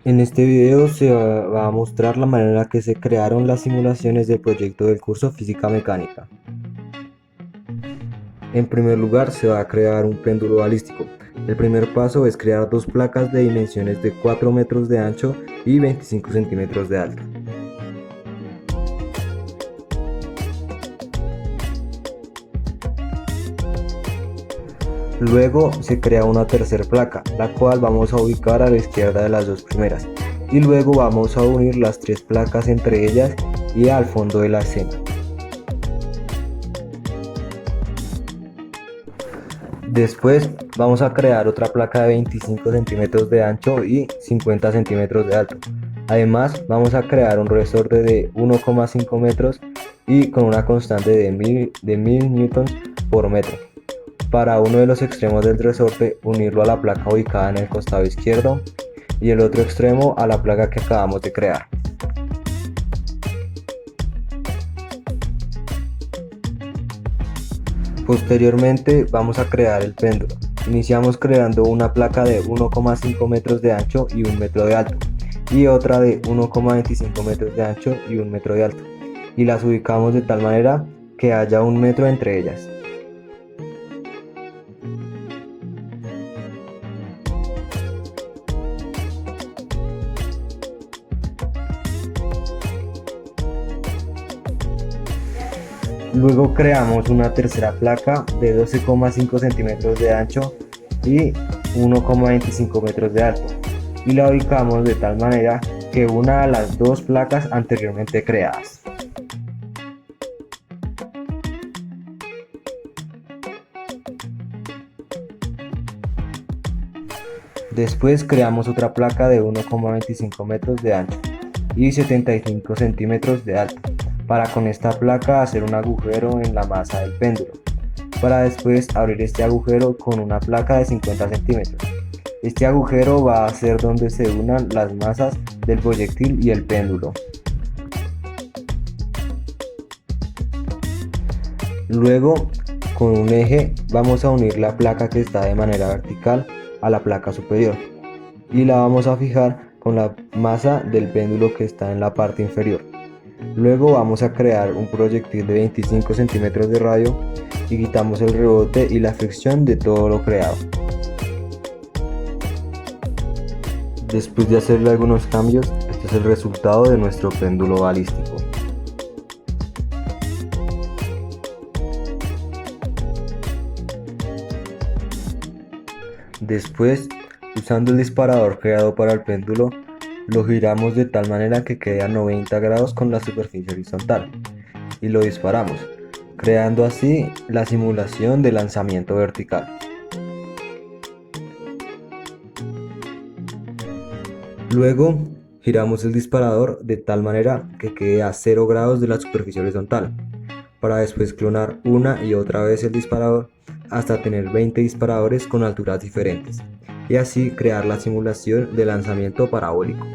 En este video se va a mostrar la manera en la que se crearon las simulaciones del proyecto del curso Física Mecánica. En primer lugar se va a crear un péndulo balístico. El primer paso es crear dos placas de dimensiones de 4 metros de ancho y 25 centímetros de alto. Luego se crea una tercera placa, la cual vamos a ubicar a la izquierda de las dos primeras, y luego vamos a unir las tres placas entre ellas y al fondo de la escena. Después vamos a crear otra placa de 25 centímetros de ancho y 50 centímetros de alto. Además vamos a crear un resorte de 1,5 metros y con una constante de 1000 newtons por metro. Para uno de los extremos del resorte unirlo a la placa ubicada en el costado izquierdo y el otro extremo a la placa que acabamos de crear. Posteriormente vamos a crear el péndulo. Iniciamos creando una placa de 1,5 metros de ancho y 1 metro de alto y otra de 1,25 metros de ancho y 1 metro de alto, y las ubicamos de tal manera que haya 1 metro entre ellas. Luego creamos una tercera placa de 12,5 centímetros de ancho y 1,25 metros de alto y la ubicamos de tal manera que una a las dos placas anteriormente creadas. Después creamos otra placa de 1,25 metros de ancho y 75 centímetros de alto, para con esta placa hacer un agujero en la masa del péndulo, para después abrir este agujero con una placa de 50 centímetros. Este agujero va a ser donde se unan las masas del proyectil y el péndulo. Luego, con un eje vamos a unir la placa que está de manera vertical a la placa superior y la vamos a fijar con la masa del péndulo que está en la parte inferior. Luego vamos a crear un proyectil de 25 centímetros de radio y quitamos el rebote y la fricción de todo lo creado. Después de hacerle algunos cambios, este es el resultado de nuestro péndulo balístico. Después, usando el disparador creado para el péndulo, lo giramos de tal manera que quede a 90 grados con la superficie horizontal y lo disparamos, creando así la simulación de lanzamiento vertical. Luego, giramos el disparador de tal manera que quede a 0 grados de la superficie horizontal, para después clonar una y otra vez el disparador hasta tener 20 disparadores con alturas diferentes y así crear la simulación de lanzamiento parabólico.